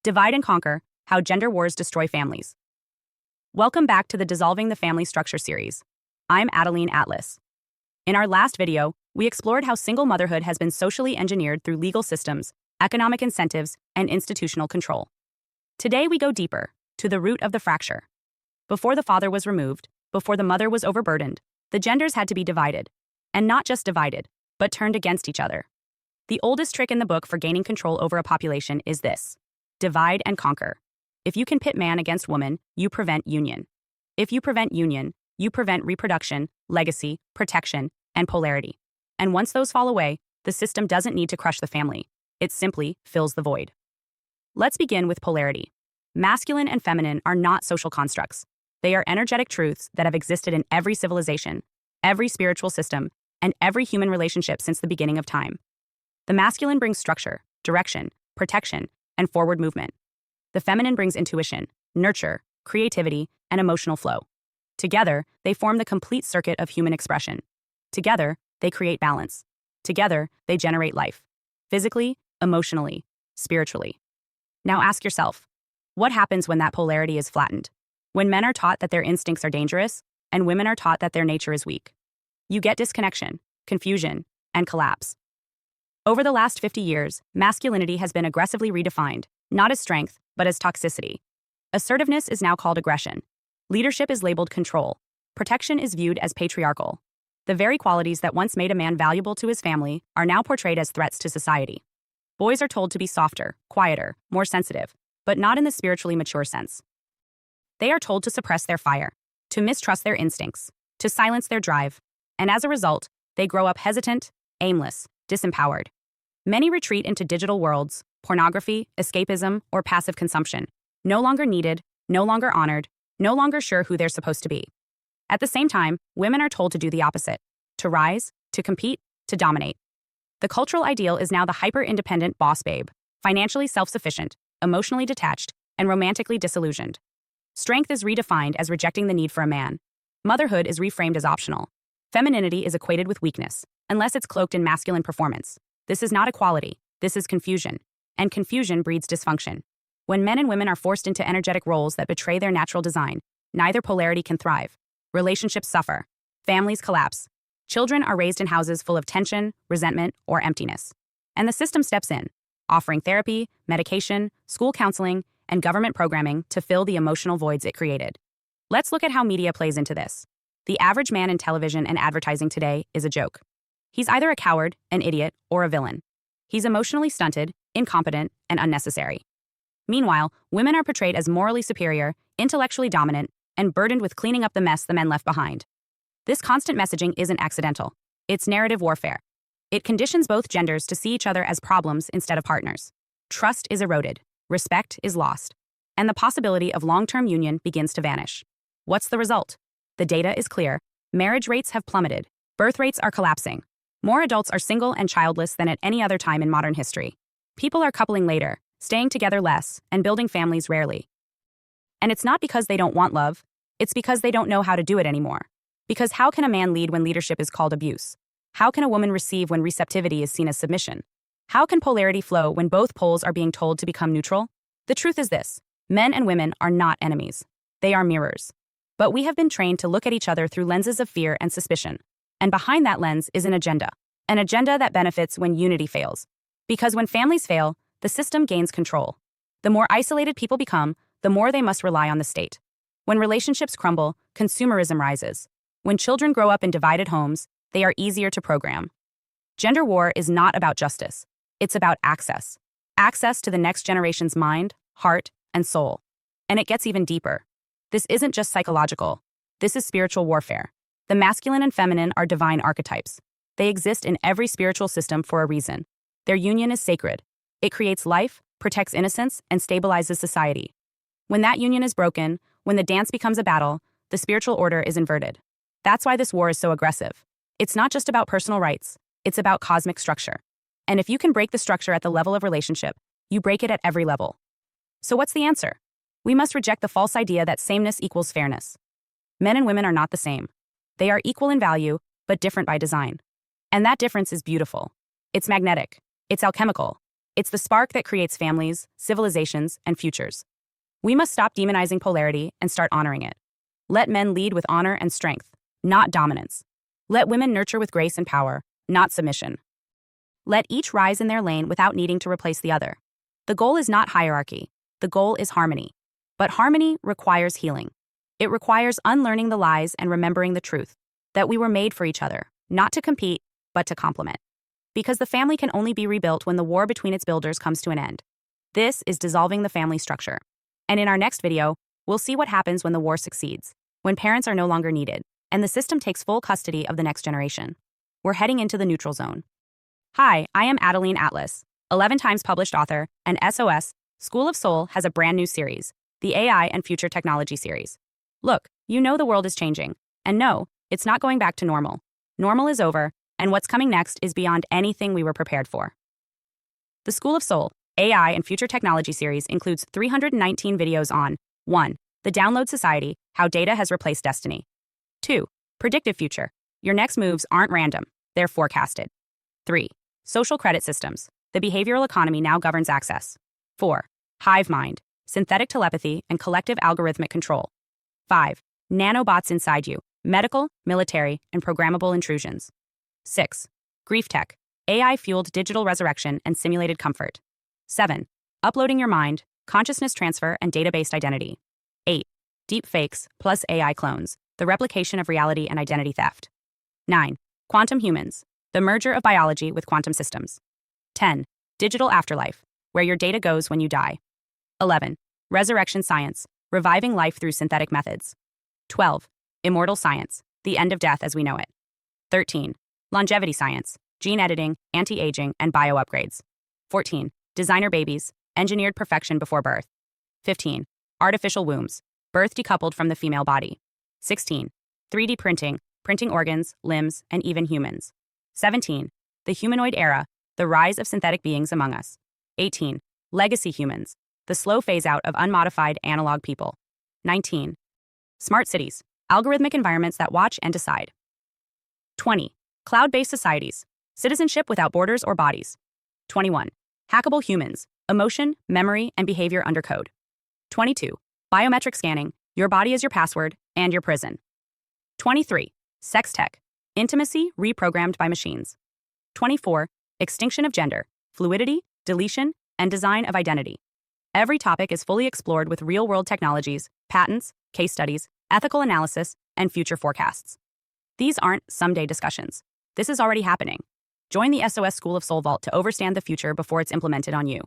Divide and Conquer: How Gender Wars Destroy Families. Welcome back to the Dissolving the Family Structure series. I'm Adeline Atlas. In our last video, we explored how single motherhood has been socially engineered through legal systems, economic incentives, and institutional control. Today we go deeper, to the root of the fracture. Before the father was removed, before the mother was overburdened, the genders had to be divided. And not just divided, but turned against each other. The oldest trick in the book for gaining control over a population is this: divide and conquer. If you can pit man against woman, you prevent union. If you prevent union, you prevent reproduction, legacy, protection, and polarity. And once those fall away, the system doesn't need to crush the family. It simply fills the void. Let's begin with polarity. Masculine and feminine are not social constructs. They are energetic truths that have existed in every civilization, every spiritual system, and every human relationship since the beginning of time. The masculine brings structure, direction, protection, and forward movement. The feminine brings intuition, nurture, creativity, and emotional flow. Together, they form the complete circuit of human expression. Together, they create balance. Together, they generate life. Physically, emotionally, spiritually. Now ask yourself, what happens when that polarity is flattened? When men are taught that their instincts are dangerous, and women are taught that their nature is weak? You get disconnection, confusion, and collapse. Over the last 50 years, masculinity has been aggressively redefined, not as strength, but as toxicity. Assertiveness is now called aggression. Leadership is labeled control. Protection is viewed as patriarchal. The very qualities that once made a man valuable to his family are now portrayed as threats to society. Boys are told to be softer, quieter, more sensitive, but not in the spiritually mature sense. They are told to suppress their fire, to mistrust their instincts, to silence their drive, and as a result, they grow up hesitant, aimless, disempowered. Many retreat into digital worlds, pornography, escapism, or passive consumption, no longer needed, no longer honored, no longer sure who they're supposed to be. At the same time, women are told to do the opposite: to rise, to compete, to dominate. The cultural ideal is now the hyper-independent boss babe, financially self-sufficient, emotionally detached, and romantically disillusioned. Strength is redefined as rejecting the need for a man. Motherhood is reframed as optional. Femininity is equated with weakness, unless it's cloaked in masculine performance. This is not equality, this is confusion. And confusion breeds dysfunction. When men and women are forced into energetic roles that betray their natural design, neither polarity can thrive. Relationships suffer. Families collapse. Children are raised in houses full of tension, resentment, or emptiness. And the system steps in, offering therapy, medication, school counseling, and government programming to fill the emotional voids it created. Let's look at how media plays into this. The average man in television and advertising today is a joke. He's either a coward, an idiot, or a villain. He's emotionally stunted, incompetent, and unnecessary. Meanwhile, women are portrayed as morally superior, intellectually dominant, and burdened with cleaning up the mess the men left behind. This constant messaging isn't accidental. It's narrative warfare. It conditions both genders to see each other as problems instead of partners. Trust is eroded, respect is lost, and the possibility of long-term union begins to vanish. What's the result? The data is clear. Marriage rates have plummeted. Birth rates are collapsing. More adults are single and childless than at any other time in modern history. People are coupling later, staying together less, and building families rarely. And it's not because they don't want love, it's because they don't know how to do it anymore. Because how can a man lead when leadership is called abuse? How can a woman receive when receptivity is seen as submission? How can polarity flow when both poles are being told to become neutral? The truth is this: men and women are not enemies. They are mirrors. But we have been trained to look at each other through lenses of fear and suspicion. And behind that lens is an agenda that benefits when unity fails. Because when families fail, the system gains control. The more isolated people become, the more they must rely on the state. When relationships crumble, consumerism rises. When children grow up in divided homes, they are easier to program. Gender war is not about justice. It's about access. Access to the next generation's mind, heart, and soul. And it gets even deeper. This isn't just psychological. This is spiritual warfare. The masculine and feminine are divine archetypes. They exist in every spiritual system for a reason. Their union is sacred. It creates life, protects innocence, and stabilizes society. When that union is broken, when the dance becomes a battle, the spiritual order is inverted. That's why this war is so aggressive. It's not just about personal rights, it's about cosmic structure. And if you can break the structure at the level of relationship, you break it at every level. So what's the answer? We must reject the false idea that sameness equals fairness. Men and women are not the same. They are equal in value, but different by design. And that difference is beautiful. It's magnetic. It's alchemical. It's the spark that creates families, civilizations, and futures. We must stop demonizing polarity and start honoring it. Let men lead with honor and strength, not dominance. Let women nurture with grace and power, not submission. Let each rise in their lane without needing to replace the other. The goal is not hierarchy. The goal is harmony. But harmony requires healing. It requires unlearning the lies and remembering the truth, that we were made for each other, not to compete, but to complement. Because the family can only be rebuilt when the war between its builders comes to an end. This is dissolving the family structure. And in our next video, we'll see what happens when the war succeeds, when parents are no longer needed, and the system takes full custody of the next generation. We're heading into the neutral zone. Hi, I am Adeline Atlas, 11 times published author, and SOS, School of Soul has a brand new series, the AI and Future Technology series. Look, you know the world is changing, and no, it's not going back to normal. Normal is over, and what's coming next is beyond anything we were prepared for. The School of Soul, AI and Future Technology series includes 319 videos on 1. The Download Society, How Data Has Replaced Destiny. 2. Predictive Future. Your next moves aren't random, they're forecasted. 3. Social Credit Systems. The behavioral economy now governs access. 4. Hive Mind. Synthetic telepathy and collective algorithmic control. 5. Nanobots inside you. Medical, military, and programmable intrusions. 6. Grief Tech. AI-fueled digital resurrection and simulated comfort. 7. Uploading your mind, consciousness transfer, and data-based identity. 8. Deep fakes plus AI clones. The replication of reality and identity theft. 9. Quantum humans. The merger of biology with quantum systems. 10. Digital afterlife, where your data goes when you die. 11. Resurrection science, reviving life through synthetic methods. 12. Immortal science, the end of death as we know it. 13. Longevity science, gene editing, anti-aging, and bio-upgrades. 14. Designer babies, engineered perfection before birth. 15. Artificial wombs, birth decoupled from the female body. 16. 3D printing, printing organs, limbs, and even humans. 17. The humanoid era, the rise of synthetic beings among us. 18. Legacy humans, the slow phase-out of unmodified analog people. 19. Smart cities, algorithmic environments that watch and decide. 20. Cloud-based societies, citizenship without borders or bodies. 21. Hackable humans, emotion, memory, and behavior under code. 22. Biometric scanning, your body is your password and your prison. 23. Sex tech, intimacy reprogrammed by machines. 24. Extinction of gender, fluidity, deletion, and design of identity. Every topic is fully explored with real-world technologies, patents, case studies, ethical analysis, and future forecasts. These aren't someday discussions. This is already happening. Join the SOS School of Soul Vault to overstand the future before it's implemented on you.